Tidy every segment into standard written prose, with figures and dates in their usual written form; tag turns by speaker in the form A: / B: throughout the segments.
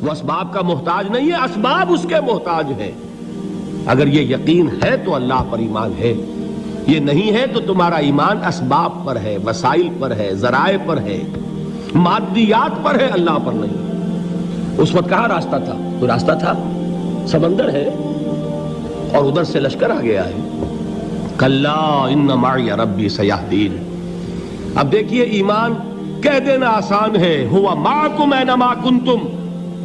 A: وہ اسباب کا محتاج نہیں ہے، اسباب اس کے محتاج ہیں۔ اگر یہ یقین ہے تو اللہ پر ایمان ہے، یہ نہیں ہے تو تمہارا ایمان اسباب پر ہے، وسائل پر ہے، ذرائع پر ہے، مادیات پر ہے، اللہ پر نہیں۔ اس وقت کہاں راستہ تھا؟ کوئی راستہ تھا؟ سمندر ہے اور ادھر سے لشکر آ گیا ہے۔ کلا ان معی ربی سیہدین۔ اب دیکھیے ایمان کہہ دینا آسان ہے، ہوا معکم اینما کنتم،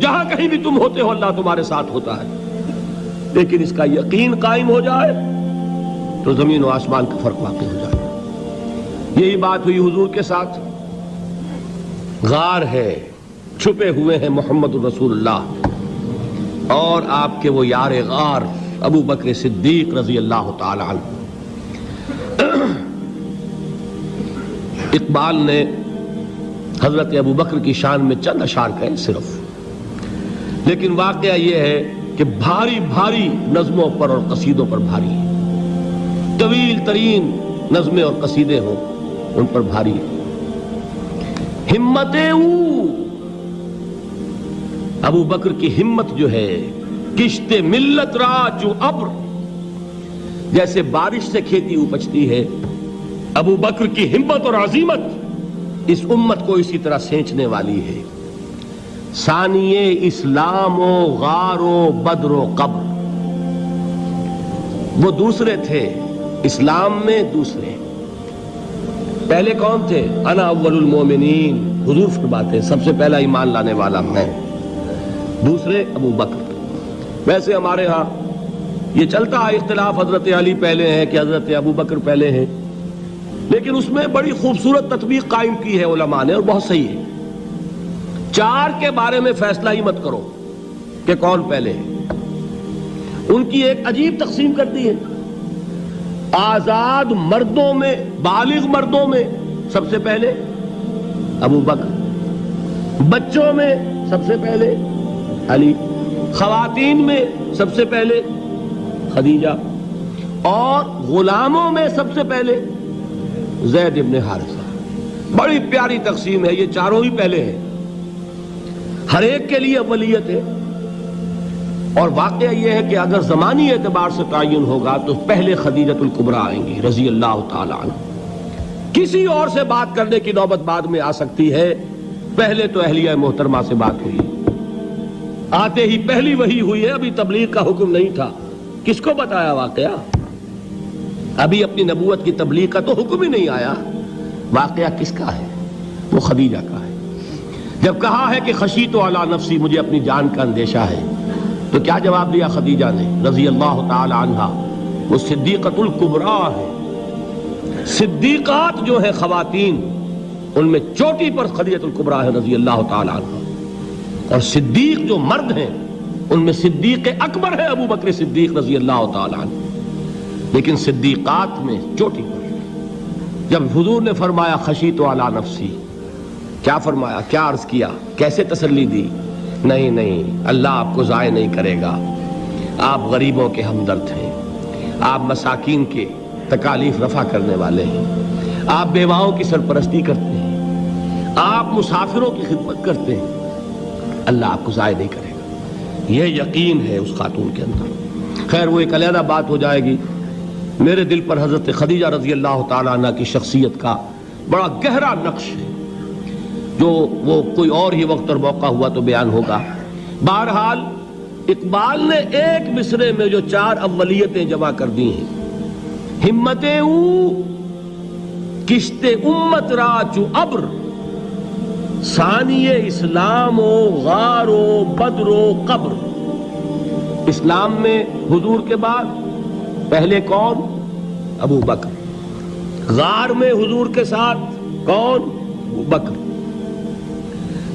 A: جہاں کہیں بھی تم ہوتے ہو اللہ تمہارے ساتھ ہوتا ہے، لیکن اس کا یقین قائم ہو جائے تو زمین و آسمان کا فرق واقع ہو جائے۔ یہی بات ہوئی حضور کے ساتھ۔ غار ہے، چھپے ہوئے ہیں محمد رسول اللہ اور آپ کے وہ یار غار ابو بکر صدیق رضی اللہ تعالی عنہ۔ اقبال نے حضرت ابو بکر کی شان میں چند اشعار کہے صرف، لیکن واقعہ یہ ہے کہ بھاری بھاری نظموں پر اور قصیدوں پر بھاری ہے، طویل ترین نظمیں اور قصیدے ہوں ان پر بھاری ہے۔ ہمت ابو بکر کی ہمت جو ہے، کشت ملت را جو ابر، جیسے بارش سے کھیتی اپجتی ہے، ابو بکر کی ہمت اور عزیمت اس امت کو اسی طرح سینچنے والی ہے۔ ثانیے اسلام و غار و بدر و قبر، وہ دوسرے تھے اسلام میں، دوسرے پہلے کون تھے؟ انا اول المومنین، حضور فرماتے ہیں سب سے پہلا ایمان لانے والا میں، دوسرے ابو بکر۔ ویسے ہمارے ہاں یہ چلتا ہے اختلاف، حضرت علی پہلے ہیں کہ حضرت ابو بکر پہلے ہیں، لیکن اس میں بڑی خوبصورت تطبیق قائم کی ہے علماء نے اور بہت صحیح ہے۔ چار کے بارے میں فیصلہ ہی مت کرو کہ کون پہلے ہے، ان کی ایک عجیب تقسیم کر دی ہے۔ آزاد مردوں میں، بالغ مردوں میں سب سے پہلے ابو بکر، بچوں میں سب سے پہلے علی، خواتین میں سب سے پہلے خدیجہ، اور غلاموں میں سب سے پہلے زید ابن حارثہ۔ بڑی پیاری تقسیم ہے، یہ چاروں ہی پہلے ہیں، ہر ایک کے لیے اولیت ہے۔ اور واقعہ یہ ہے کہ اگر زمانی اعتبار سے تعین ہوگا تو پہلے خدیجۃ الکبریٰ آئیں گی رضی اللہ تعالی عنہ۔ کسی اور سے بات کرنے کی نوبت بعد میں آ سکتی ہے، پہلے تو اہلیہ محترمہ سے بات ہوئی، آتے ہی پہلی وحی ہوئی ہے، ابھی تبلیغ کا حکم نہیں تھا۔ کس کو بتایا واقعہ؟ ابھی اپنی نبوت کی تبلیغ کا تو حکم ہی نہیں آیا۔ واقعہ کس کا ہے؟ وہ خدیجہ کا ہے۔ جب کہا ہے کہ خشیت علی نفسی، مجھے اپنی جان کا اندیشہ ہے، تو کیا جواب دیا خدیجہ نے رضی اللہ تعالی عنہا؟ وہ صدیقۃ الکبریٰ ہے۔ صدیقات جو ہیں خواتین، ان میں چوٹی پر خدیجۃ الکبریٰ ہے رضی اللہ تعالی عنہا، اور صدیق جو مرد ہیں ان میں صدیق اکبر ہے ابو بکر صدیق رضی اللہ تعالی عنہ، لیکن صدیقات میں چوٹی پر۔ جب حضور نے فرمایا خشیت علی نفسی، کیا فرمایا، کیا عرض کیا، کیسے تسلی دی؟ نہیں نہیں، اللہ آپ کو ضائع نہیں کرے گا، آپ غریبوں کے ہمدرد ہیں، آپ مساکین کے تکالیف رفع کرنے والے ہیں، آپ بیواؤں کی سرپرستی کرتے ہیں، آپ مسافروں کی خدمت کرتے ہیں، اللہ آپ کو ضائع نہیں کرے گا۔ یہ یقین ہے اس خاتون کے اندر۔ خیر وہ ایک علیحدہ بات ہو جائے گی۔ میرے دل پر حضرت خدیجہ رضی اللہ تعالیٰ عنہ کی شخصیت کا بڑا گہرا نقش ہے، جو وہ کوئی اور ہی وقت اور موقع ہوا تو بیان ہوگا۔ بہرحال اقبال نے ایک مصرے میں جو چار اولیتیں جمع کر دی ہیں، ہمتیں او کشت امت را چو ابر، ثانی اسلام و غار و بدر و قبر۔ اسلام میں حضور کے بعد پہلے کون؟ ابو بکر۔ غار میں حضور کے ساتھ کون؟ ابو بکر۔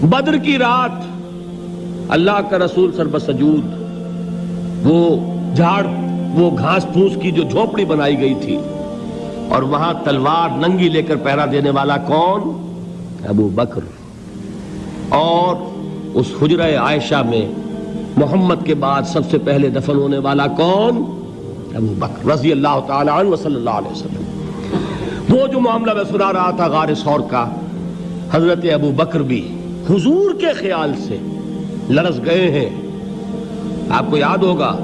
A: بدر کی رات اللہ کا رسول سر بسجود، وہ گھاس پھوس کی جو جھوپڑی بنائی گئی تھی، اور وہاں تلوار ننگی لے کر پہرا دینے والا کون؟ ابو بکر۔ اور اس حجرہ عائشہ میں محمد کے بعد سب سے پہلے دفن ہونے والا کون؟ ابو بکر رضی اللہ تعالی عنہ وصلی اللہ علیہ وسلم۔ وہ جو معاملہ میں سنا رہا تھا غار ثور کا، حضرت ابو بکر بھی حضور کے خیال سے لرز گئے ہیں. آپ کو یاد ہوگا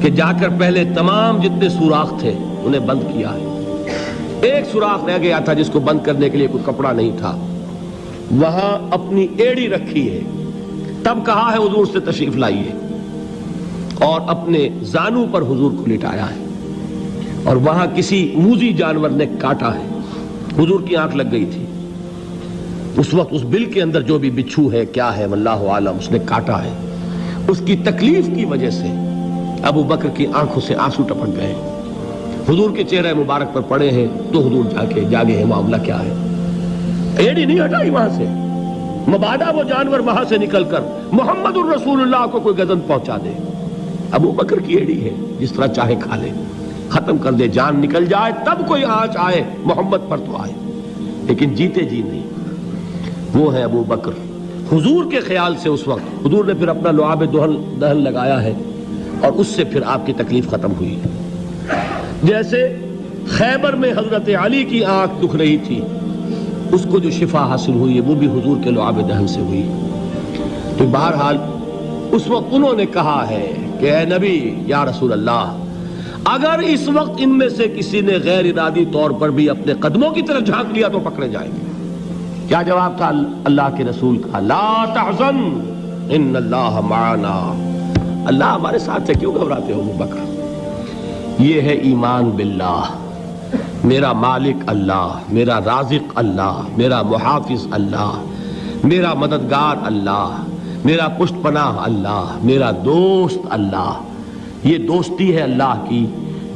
A: کہ جا کر پہلے تمام جتنے سوراخ تھے انہیں بند کیا ہے. ایک سوراخ رہ گیا تھا جس کو بند کرنے کے لیے کوئی کپڑا نہیں تھا. وہاں اپنی ایڑی رکھی ہے. تب کہا ہے حضور سے تشریف لائیے, اور اپنے زانو پر حضور کو لٹایا ہے. اور وہاں کسی موذی جانور نے کاٹا ہے. حضور کی آنکھ لگ گئی تھی. اس وقت اس بل کے اندر جو بھی بچھو ہے کیا ہے واللہ عالم, اس نے کاٹا ہے. اس کی تکلیف کی وجہ سے ابو بکر کی آنکھوں سے آنسو ٹپک گئے. حضور کے چہرے مبارک پر پڑے ہیں تو حضور جاگے ہیں معاملہ کیا ہے. ایڑی نہیں ہٹائی وہاں سے, مبادا وہ جانور وہاں سے نکل کر محمد الرسول اللہ کو کوئی گزن پہنچا دے. ابو بکر کی ایڑی ہے, جس طرح چاہے کھا لے, ختم کر دے, جان نکل جائے تب کوئی آنچ آئے محمد پر تو آئے, لیکن جیتے جی نہیں. وہ ہے ابو بکر. حضور کے خیال سے اس وقت حضور نے پھر اپنا لعاب دہن لگایا ہے, اور اس سے پھر آپ کی تکلیف ختم ہوئی. جیسے خیبر میں حضرت علی کی آنکھ دکھ رہی تھی, اس کو جو شفا حاصل ہوئی ہے وہ بھی حضور کے لعاب دہن سے ہوئی. تو بہرحال اس وقت انہوں نے کہا ہے کہ اے نبی یا رسول اللہ, اگر اس وقت ان میں سے کسی نے غیر ارادی طور پر بھی اپنے قدموں کی طرف جھانک لیا تو پکڑے جائیں گے. کیا جواب تھا اللہ کے رسول کا؟ لا تحزن ان اللہ معنا. اللہ ہمارے ساتھ ہے, کیوں گھبراتے ہو ابو بکر؟ یہ ہے ایمان باللہ. میرا مالک اللہ, میرا رازق اللہ, میرا محافظ اللہ, میرا مددگار اللہ, میرا پشت پناہ اللہ, میرا دوست اللہ. یہ دوستی ہے اللہ کی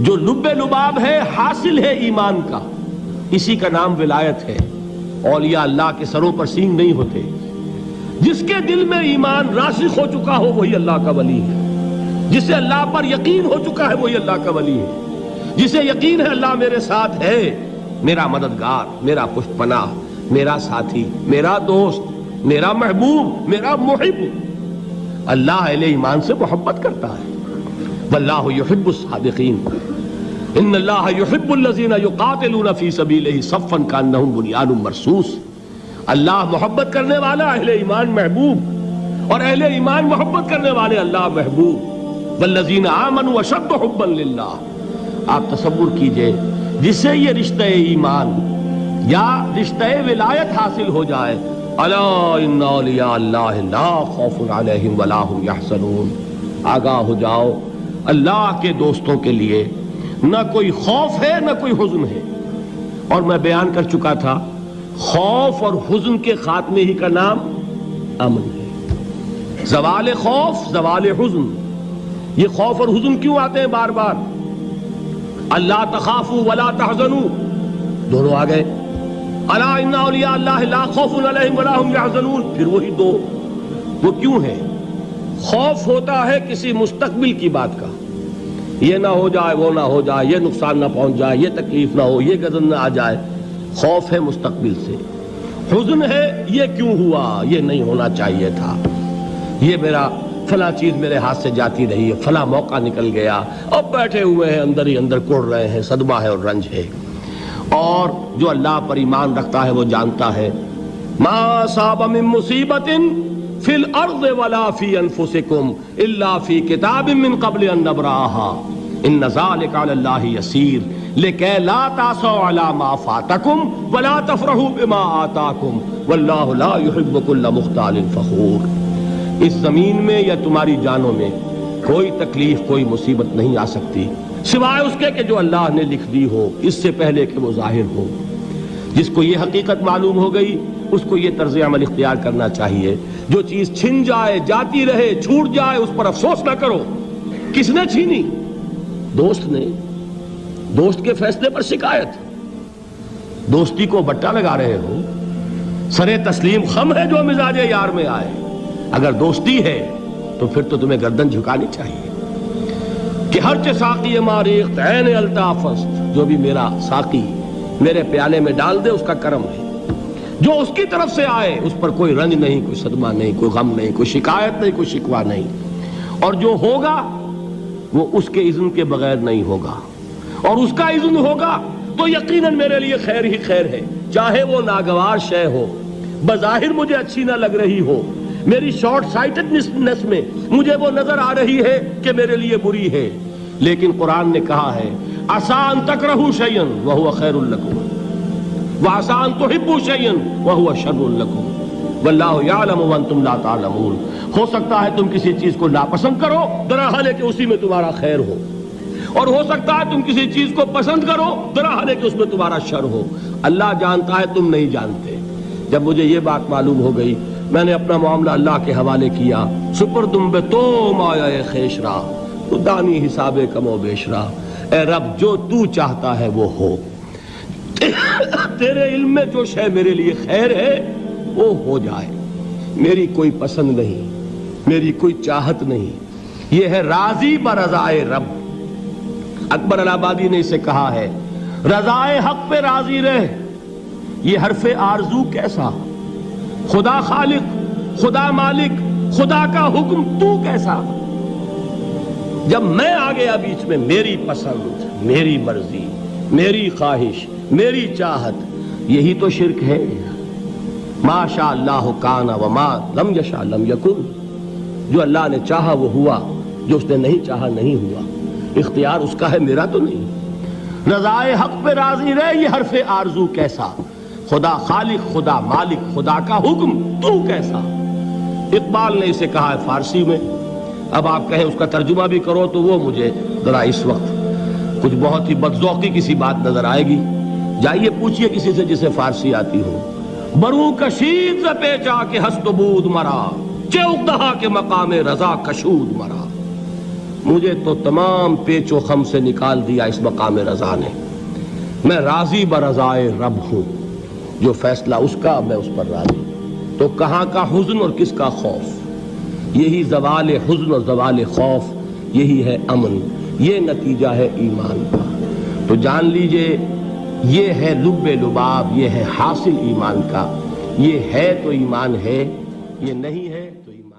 A: جو لب لباب ہے, حاصل ہے ایمان کا. اسی کا نام ولایت ہے. اولیاء اللہ کے سروں پر سینگ نہیں ہوتے. جس کے دل میں ایمان راسخ ہو چکا ہو وہی اللہ کا ولی ہے. جسے اللہ پر یقین ہو چکا ہے وہی اللہ کا ولی ہے. جسے یقین ہے اللہ میرے ساتھ ہے, میرا مددگار, میرا پشت پناہ, میرا ساتھی, میرا دوست, میرا محبوب, میرا محب. اللہ اہل ایمان سے محبت کرتا ہے. واللہ یحب الصادقین. ان اللہ یحب الذین یقاتلون فی سبیلہ صفا کانہم بنیان مرصوص. اللہ محبت کرنے والا, اہل ایمان محبوب, اور اہل ایمان محبت کرنے والے اللہ محبوب. والذین آمنوا اشد حبا للہ. آپ تصور کیجئے جسے یہ رشتہ ایمان یا رشتہ ولایت حاصل ہو جائے, الا ان اولیاء اللہ لا خوف علیہم ولا هم یحزنون. آگاہ ہو جاؤ, اللہ کے دوستوں کے لیے نہ کوئی خوف ہے نہ کوئی حزن ہے. اور میں بیان کر چکا تھا, خوف اور حزن کے خاتمے ہی کا نام امن ہے. زوال خوف, زوال حزن. یہ خوف اور حزن کیوں آتے ہیں بار بار؟ اللہ تخافوا ولا تحزنوا, دونوں آ گئے. الا ان اولیاء اللہ لا خوف علیہم ولا هم یحزنون, پھر وہی دو. وہ کیوں ہے؟ خوف ہوتا ہے کسی مستقبل کی بات کا, یہ نہ ہو جائے, وہ نہ ہو جائے, یہ نقصان نہ پہنچ جائے, یہ تکلیف نہ ہو, یہ غضب نہ آ جائے. خوف ہے مستقبل سے. حزن ہے یہ کیوں ہوا, یہ نہیں ہونا چاہیے تھا, یہ میرا فلاں چیز میرے ہاتھ سے جاتی رہی ہے, فلاں موقع نکل گیا, اب بیٹھے ہوئے ہیں اندر ہی اندر کوڑ رہے ہیں, صدمہ ہے اور رنج ہے. اور جو اللہ پر ایمان رکھتا ہے وہ جانتا ہے ما اصاب من مصیبت فی الارض ولا فی انفسکم الا فی کتاب من قبل ان نبرأها ان ذلک علی اللہ یسیر لکی لا تعصوا علی ما فاتکم ولا تفرحوا بما آتاکم واللہ لا يحب كل مختال فخور. اس زمین میں یا تمہاری جانوں میں کوئی تکلیف, کوئی مصیبت نہیں آ سکتی سوائے اس کے کہ جو اللہ نے لکھ دی ہو, اس سے پہلے کہ وہ ظاہر ہو. جس کو یہ حقیقت معلوم ہو گئی اس کو یہ طرز عمل اختیار کرنا چاہیے. جو چیز چھن جائے, جاتی رہے, چھوٹ جائے, اس پر افسوس نہ کرو. کس نے چھینی؟ دوست نے. دوست کے فیصلے پر شکایت. دوستی کو بٹا لگا رہے ہو, سرے تسلیم خم ہے جو مزاج یار میں آئے. اگر دوستی ہے تو پھر تو تمہیں گردن جھکانی چاہیے کہ ہر چہ ساقی ماریخت عین الطافست, جو بھی میرا ساقی میرے پیالے میں ڈال دے اس کا کرم ہے. جو اس کی طرف سے آئے اس پر کوئی رنج نہیں, کوئی صدمہ نہیں, کوئی غم نہیں, کوئی شکایت نہیں, کوئی شکوہ نہیں. اور جو ہوگا وہ اس کے اذن کے بغیر نہیں ہوگا, اور اس کا اذن ہوگا تو یقیناً میرے لیے خیر ہی خیر ہے. چاہے وہ ناگوار شے ہو, بظاہر مجھے اچھی نہ لگ رہی ہو, میری شارٹ سائٹڈنس میں مجھے وہ نظر آ رہی ہے کہ میرے لیے بری ہے، لیکن قرآن نے کہا ہے عسیٰ ان تکرہوا شیئا وہو خیر لکم وعسیٰ ان تحبوا شیئا وہو شر لکم واللہ یعلم وانتم لا تعلمون۔ ہو سکتا ہے تم کسی چیز کو ناپسند کرو، درحال ہے کہ اسی میں تمہارا خیر ہو، اور ہو سکتا ہے تم کسی چیز کو پسند کرو، درحال ہے کہ اس میں تمہارا شر ہو۔ اللہ جانتا ہے، تم نہیں جانتے۔ جب مجھے یہ بات معلوم ہو گئی، میں نے اپنا معاملہ اللہ کے حوالے کیا۔ سپردم بے تو مایا خیش را تو دانی حساب کم و بیش را، اے رب جو تو چاہتا ہے وہ ہو، تیرے علم میں جو شے میرے لیے خیر ہے وہ ہو جائے، میری کوئی پسند نہیں، میری کوئی چاہت نہیں، یہ ہے راضی برضائے رب۔ اکبر الہ آبادی نے اسے کہا ہے رضائے حق پہ راضی رہ، یہ حرف آرزو کیسا، خدا خالق، خدا مالک، خدا کا حکم تو کیسا۔ جب میں آ گیا بیچ میں، میری پسند، میری مرضی، میری خواہش، میری چاہت، یہی تو شرک ہے۔ ما شاء اللہ کان وما لم یشاء لم یکن، جو اللہ نے چاہا وہ ہوا، جو اس نے نہیں چاہا نہیں ہوا، اختیار اس کا ہے، میرا تو نہیں۔ رضائے حق پہ راضی رہ، یہ حرف آرزو کیسا، خدا خالق، خدا مالک، خدا کا حکم تو کیسا۔ اقبال نے اسے کہا ہے فارسی میں، اب آپ کہیں اس کا ترجمہ بھی کرو تو وہ مجھے ذرا اس وقت کچھ بہت ہی بدذوقی کسی بات نظر آئے گی۔ جائیے پوچھئے کسی سے جسے فارسی آتی ہو۔ برو کشید ز پیچا کے ہست و بود مرا، چوک دہا کے مقام رضا کشود مرا۔ مجھے تو تمام پیچ و خم سے نکال دیا اس مقام رضا نے، میں راضی برضائے رب ہوں، جو فیصلہ اس کا میں اس پر راضی۔ تو کہاں کا حزن اور کس کا خوف، یہی زوال حزن اور زوال خوف، یہی ہے امن، یہ نتیجہ ہے ایمان کا۔ تو جان لیجئے یہ ہے لب لباب، یہ ہے حاصل ایمان کا، یہ ہے تو ایمان ہے، یہ نہیں ہے تو ایمان